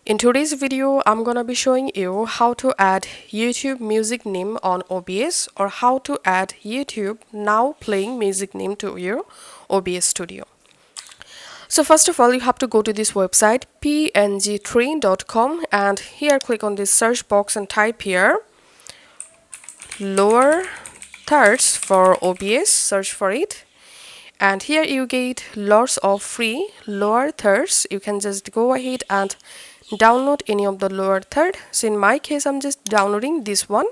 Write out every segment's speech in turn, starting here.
In today's video, I'm gonna be showing you how to add YouTube music name on OBS or how to add YouTube now playing music name to your OBS Studio. So first of all, you have to go to this website png3.com and here click on this search box and type here lower thirds for OBS, search for it. And here you get lots of free lower thirds. You can just go ahead and download any of the lower third. So in my case, I'm just downloading this one.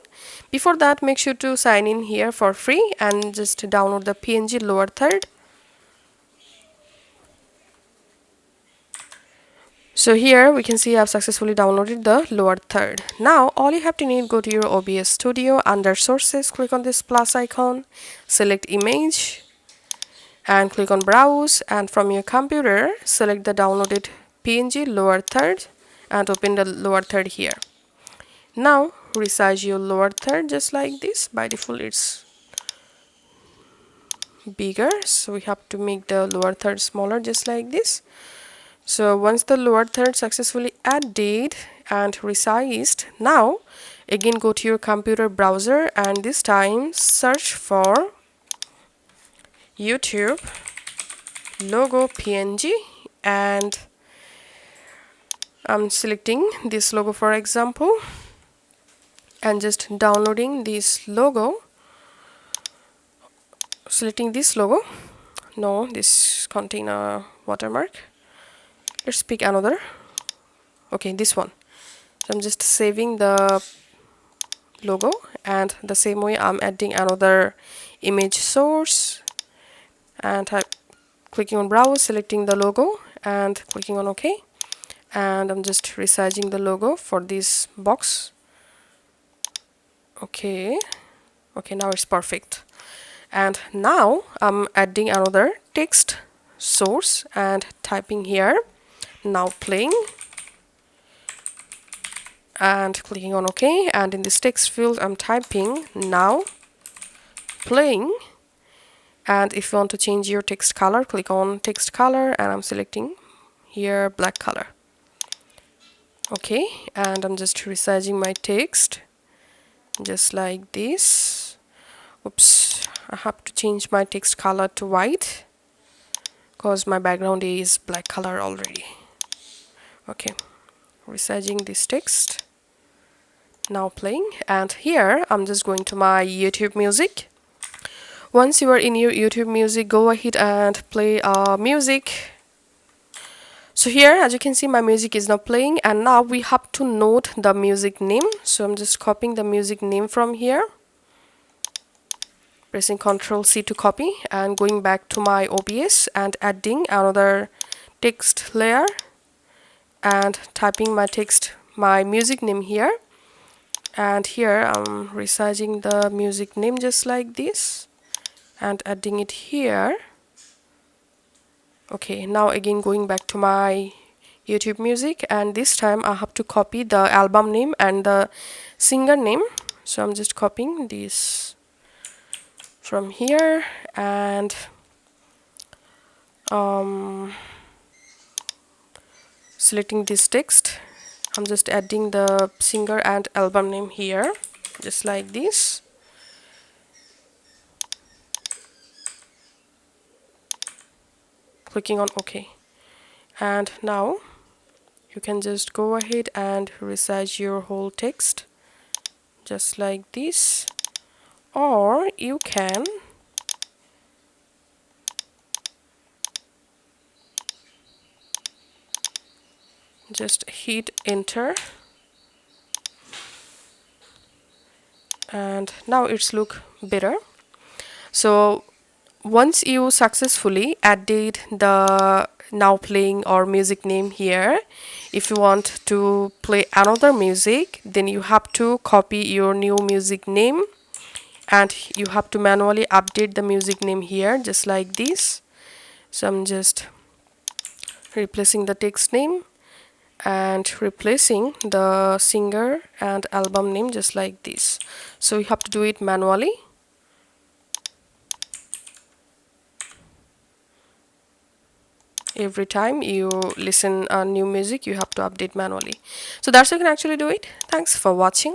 Before that, make sure to sign in here for free and just download the PNG lower third. So here we can see I've successfully downloaded the lower third. Now all you have to need, go to your OBS Studio, under sources, click on this plus icon, select image and click on browse, and from your computer select the downloaded PNG lower third and open the lower third here. Now resize your lower third just like this. By default it's bigger, so we have to make the lower third smaller just like this. So once the lower third successfully added and resized, now again go to your computer browser and this time search for YouTube logo PNG, and I'm selecting this logo for example and just downloading this logo, selecting this logo. No, this contain a watermark. Let's pick another. Okay, this one. So I'm just saving the logo, and the same way I'm adding another image source and clicking on browse, selecting the logo and clicking on OK, and I'm just resizing the logo for this box. Okay, now it's perfect. And now I'm adding another text source and typing here now playing and clicking on OK, and in this text field I'm typing now playing, and if you want to change your text color, click on text color and I'm selecting here black color. Okay, and I'm just resizing my text just like this. Oops, I have to change my text color to white because my background is black color already. Okay, resizing this text now playing, and here I'm just going to my YouTube music. Once you are in your YouTube music, go ahead and play music. So here as you can see my music is now playing, and now we have to note the music name. So I'm just copying the music name from here, pressing Ctrl C to copy and going back to my OBS and adding another text layer and typing my text, my music name here, and here I'm resizing the music name just like this and adding it here. Okay, now again going back to my YouTube music, and this time I have to copy the album name and the singer name. So I'm just copying this from here and selecting this text. I'm just adding the singer and album name here just like this. Clicking on OK, and now you can just go ahead and resize your whole text just like this, or you can just hit enter, and now it's look better. So once you successfully added the now playing or music name here, if you want to play another music, then you have to copy your new music name and you have to manually update the music name here just like this. So I'm just replacing the text name and replacing the singer and album name just like this. So you have to do it manually. Every time you listen new music, you have to update manually. So that's how you can actually do it. Thanks for watching.